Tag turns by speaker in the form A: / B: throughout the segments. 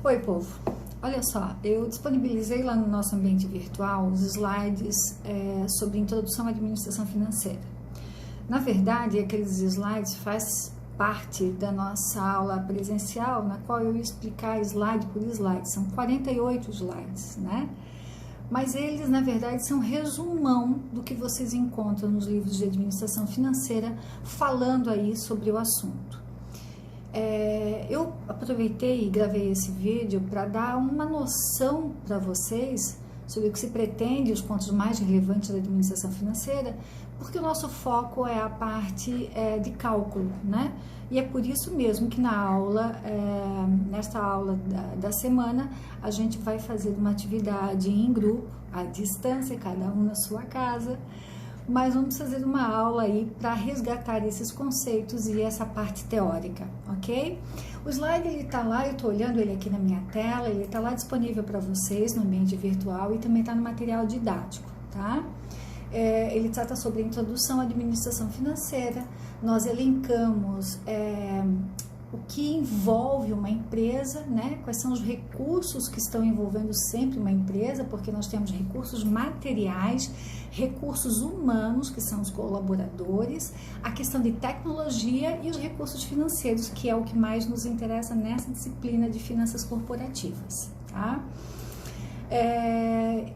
A: Oi, povo. Olha só, eu disponibilizei lá no nosso ambiente virtual os slides sobre introdução à administração financeira. Na verdade, aqueles slides faz parte da nossa aula presencial, na qual eu ia explicar slide por slide. São 48 slides, né? Mas eles, na verdade, são resumão do que vocês encontram nos livros de administração financeira, falando aí sobre o assunto. Eu aproveitei e gravei esse vídeo para dar uma noção para vocês sobre o que se pretende, os pontos mais relevantes da administração financeira, porque o nosso foco é a parte de cálculo, né? E é por isso mesmo que na aula, nesta aula da semana, a gente vai fazer uma atividade em grupo, à distância, cada um na sua casa, mas vamos fazer uma aula aí para resgatar esses conceitos e essa parte teórica, ok? O slide, ele tá lá, eu tô olhando ele aqui na minha tela, ele tá lá disponível para vocês no ambiente virtual e também tá no material didático, tá? Ele trata sobre a introdução à administração financeira. Nós elencamos o que envolve uma empresa, né? Quais são os recursos que estão envolvendo sempre uma empresa, porque nós temos recursos materiais, recursos humanos, que são os colaboradores, a questão de tecnologia e os recursos financeiros, que é o que mais nos interessa nessa disciplina de finanças corporativas, tá?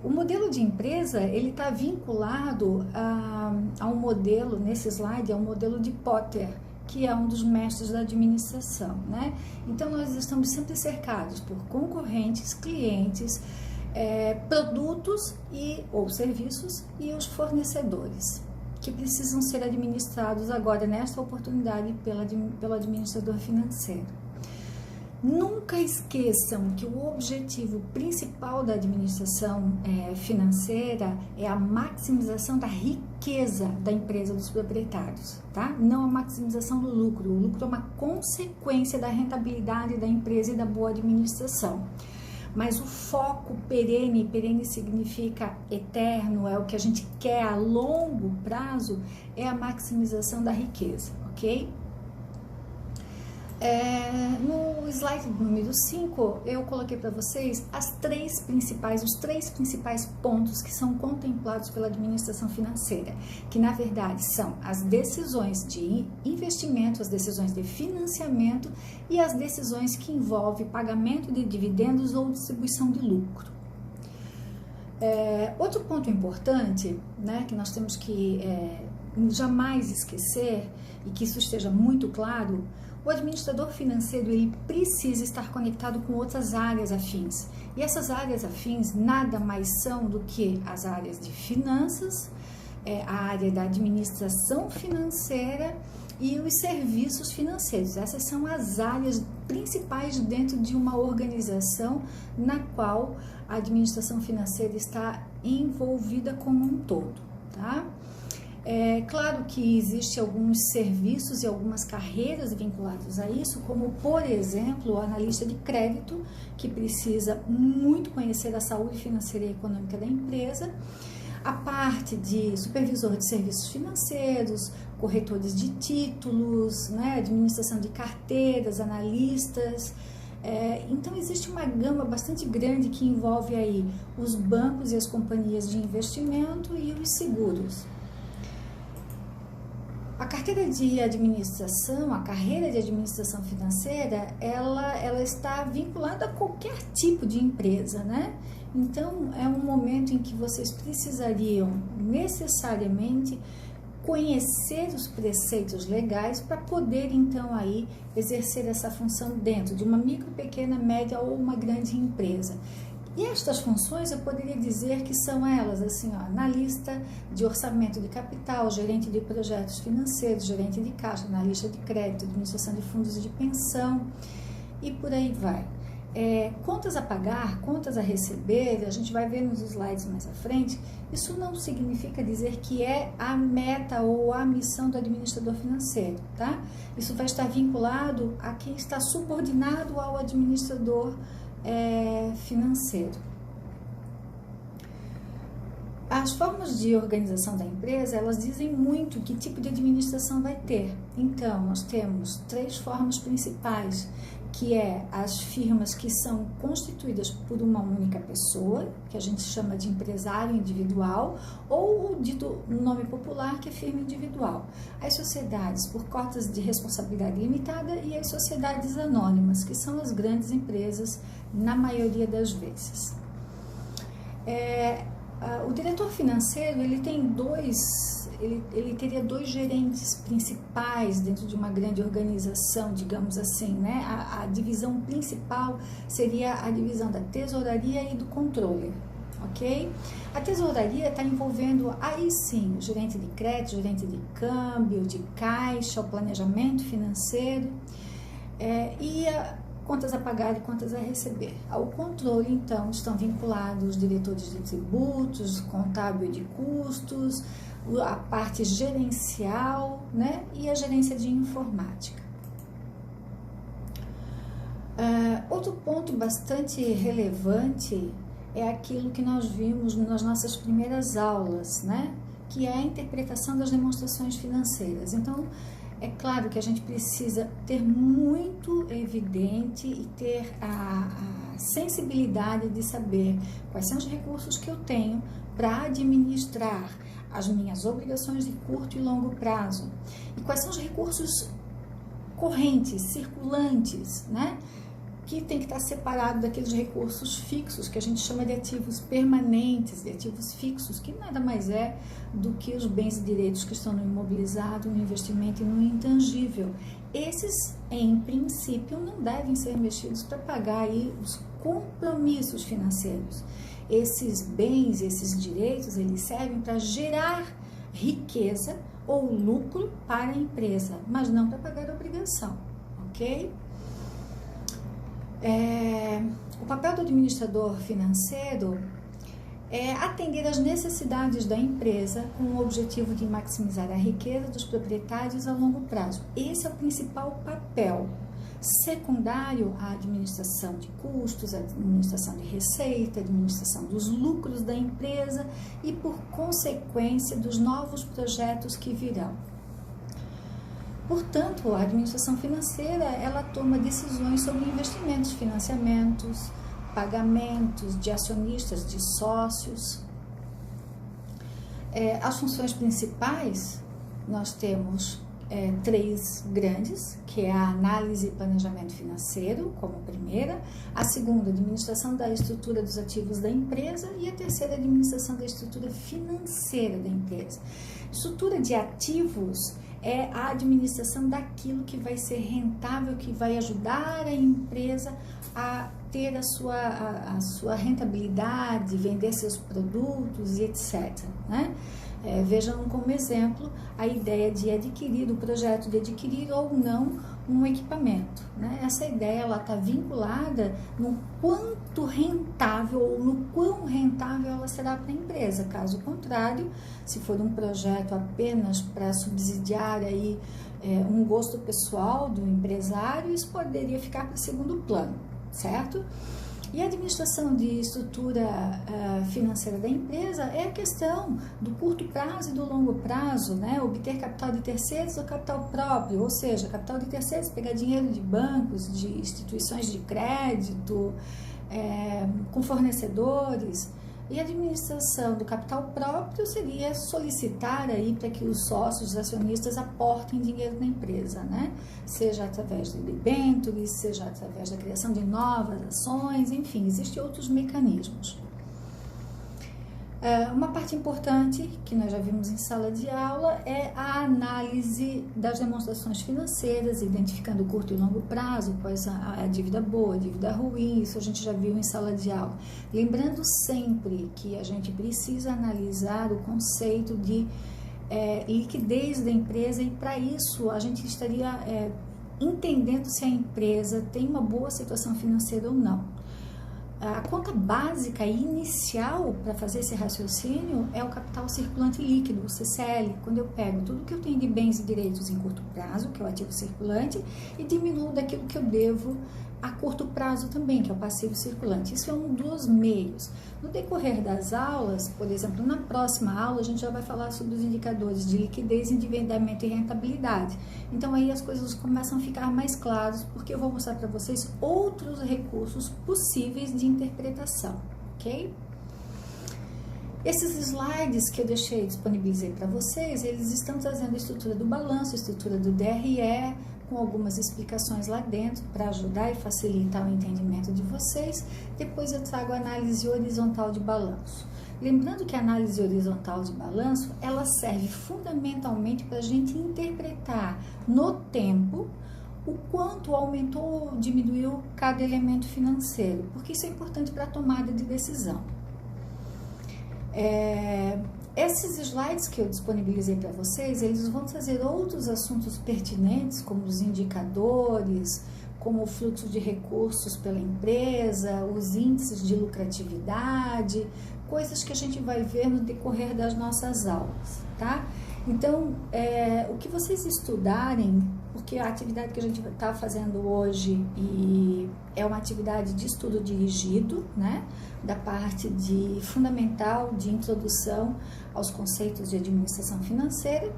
A: O modelo de empresa, ele está vinculado a um modelo, nesse slide, é um modelo de Potter, que é um dos mestres da administração, né? Então, nós estamos sempre cercados por concorrentes, clientes, produtos ou serviços e os fornecedores, que precisam ser administrados agora, nesta oportunidade, pelo administrador financeiro. Nunca esqueçam que o objetivo principal da administração financeira é a maximização da riqueza da empresa, dos proprietários, tá? Não a maximização do lucro. O lucro é uma consequência da rentabilidade da empresa e da boa administração. Mas o foco perene significa eterno, é o que a gente quer a longo prazo, é a maximização da riqueza, ok? No slide número 5, eu coloquei para vocês os três principais pontos que são contemplados pela administração financeira, que na verdade são as decisões de investimento, as decisões de financiamento e as decisões que envolvem pagamento de dividendos ou distribuição de lucro. Outro ponto importante, né, que nós temos que jamais esquecer, e que isso esteja muito claro: o administrador financeiro, ele precisa estar conectado com outras áreas afins. E essas áreas afins nada mais são do que as áreas de finanças, a área da administração financeira e os serviços financeiros. Essas são as áreas principais dentro de uma organização na qual a administração financeira está envolvida como um todo, tá? Claro que existem alguns serviços e algumas carreiras vinculadas a isso, como, por exemplo, o analista de crédito, que precisa muito conhecer a saúde financeira e econômica da empresa, a parte de supervisor de serviços financeiros, corretores de títulos, né, administração de carteiras, analistas. Então, existe uma gama bastante grande que envolve aí os bancos e as companhias de investimento e os seguros. A carreira de administração financeira, ela está vinculada a qualquer tipo de empresa, né? Então, é um momento em que vocês precisariam necessariamente conhecer os preceitos legais para poder, então, aí exercer essa função dentro de uma micro, pequena, média ou uma grande empresa. E estas funções eu poderia dizer que são elas, assim, analista de orçamento de capital, gerente de projetos financeiros, gerente de caixa, analista de crédito, administração de fundos de pensão e por aí vai. Contas a pagar, contas a receber, a gente vai ver nos slides mais à frente, isso não significa dizer que é a meta ou a missão do administrador financeiro, tá? Isso vai estar vinculado a quem está subordinado ao administrador financeiro. As formas de organização da empresa, elas dizem muito que tipo de administração vai ter. Então, nós temos 3 formas principais, que é as firmas que são constituídas por uma única pessoa, que a gente chama de empresário individual, ou o dito nome popular, que é firma individual. As sociedades por cotas de responsabilidade limitada e as sociedades anônimas, que são as grandes empresas na maioria das vezes. O diretor financeiro, ele teria dois gerentes principais dentro de uma grande organização, digamos assim, né? A divisão principal seria a divisão da tesouraria e do controle, ok? A tesouraria está envolvendo, aí sim, o gerente de crédito, gerente de câmbio, de caixa, o planejamento financeiro, contas a pagar e contas a receber. Ao controle, então, estão vinculados os diretores de tributos, contábil de custos, a parte gerencial, né, e a gerência de informática. Outro ponto bastante relevante é aquilo que nós vimos nas nossas primeiras aulas, né, que é a interpretação das demonstrações financeiras. Então, é claro que a gente precisa ter muito evidente e ter a sensibilidade de saber quais são os recursos que eu tenho para administrar as minhas obrigações de curto e longo prazo e quais são os recursos correntes, circulantes, né? Que tem que estar separado daqueles recursos fixos que a gente chama de ativos permanentes, de ativos fixos, que nada mais é do que os bens e direitos que estão no imobilizado, no investimento e no intangível. Esses, em princípio, não devem ser mexidos para pagar aí os compromissos financeiros. Esses bens, esses direitos, eles servem para gerar riqueza ou lucro para a empresa, mas não para pagar a obrigação, ok? O papel do administrador financeiro é atender às necessidades da empresa com o objetivo de maximizar a riqueza dos proprietários a longo prazo. Esse é o principal papel. Secundário, a administração de custos, a administração de receita, a administração dos lucros da empresa e, por consequência, dos novos projetos que virão. Portanto, a administração financeira, ela toma decisões sobre investimentos, financiamentos, pagamentos de acionistas, de sócios. As funções principais, nós temos três grandes, que é a análise e planejamento financeiro, como primeira, a segunda, administração da estrutura dos ativos da empresa e a terceira, administração da estrutura financeira da empresa. Estrutura de ativos é a administração daquilo que vai ser rentável, que vai ajudar a empresa a ter a sua rentabilidade, vender seus produtos e etc., né? Vejam como exemplo a ideia de adquirir, o projeto de adquirir ou não um equipamento, né? Essa ideia está vinculada no quanto rentável ou no quão rentável ela será para a empresa. Caso contrário, se for um projeto apenas para subsidiar aí, um gosto pessoal do empresário, isso poderia ficar para segundo plano, certo? E a administração de estrutura financeira da empresa é a questão do curto prazo e do longo prazo, né? Obter capital de terceiros ou capital próprio, ou seja, capital de terceiros, pegar dinheiro de bancos, de instituições de crédito, com fornecedores. E a administração do capital próprio seria solicitar aí para que os sócios, os acionistas aportem dinheiro na empresa, né? Seja através de debêntures, seja através da criação de novas ações, enfim, existem outros mecanismos. Uma parte importante que nós já vimos em sala de aula é a análise das demonstrações financeiras, identificando curto e longo prazo, quais a dívida boa, a dívida ruim, isso a gente já viu em sala de aula. Lembrando sempre que a gente precisa analisar o conceito de liquidez da empresa e para isso a gente estaria entendendo se a empresa tem uma boa situação financeira ou não. A conta básica e inicial para fazer esse raciocínio é o capital circulante líquido, o CCL, quando eu pego tudo que eu tenho de bens e direitos em curto prazo, que é o ativo circulante, e diminuo daquilo que eu devo a curto prazo também, que é o passivo circulante. Isso é um dos meios. No decorrer das aulas, por exemplo, na próxima aula, a gente já vai falar sobre os indicadores de liquidez, endividamento e rentabilidade. Então, aí as coisas começam a ficar mais claras, porque eu vou mostrar para vocês outros recursos possíveis de interpretação, ok? Esses slides que eu disponibilizei para vocês, eles estão trazendo a estrutura do balanço, a estrutura do DRE, com algumas explicações lá dentro para ajudar e facilitar o entendimento de vocês. Depois eu trago a análise horizontal de balanço. Lembrando que a análise horizontal de balanço, ela serve fundamentalmente para a gente interpretar no tempo o quanto aumentou ou diminuiu cada elemento financeiro, porque isso é importante para a tomada de decisão. Esses slides que eu disponibilizei para vocês, eles vão trazer outros assuntos pertinentes, como os indicadores, como o fluxo de recursos pela empresa, os índices de lucratividade, coisas que a gente vai ver no decorrer das nossas aulas, tá? Então, o que vocês estudarem, porque a atividade que a gente está fazendo hoje é uma atividade de estudo dirigido, né? Da parte de fundamental, de introdução aos conceitos de administração financeira,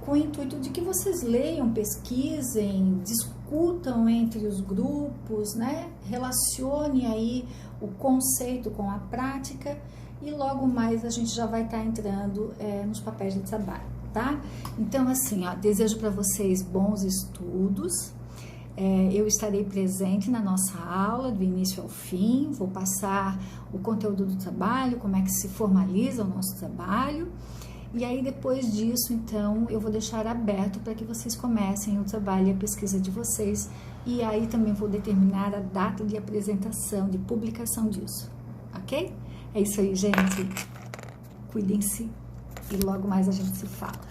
A: com o intuito de que vocês leiam, pesquisem, discutam entre os grupos, né? Relacione aí o conceito com a prática e logo mais a gente já vai estar entrando nos papéis de trabalho, tá? Então, assim, ó, desejo para vocês bons estudos. Eu estarei presente na nossa aula do início ao fim, vou passar o conteúdo do trabalho, como é que se formaliza o nosso trabalho, e aí depois disso, então, eu vou deixar aberto para que vocês comecem o trabalho e a pesquisa de vocês, e aí também vou determinar a data de apresentação, de publicação disso, ok? É isso aí, gente. Cuidem-se e logo mais a gente se fala.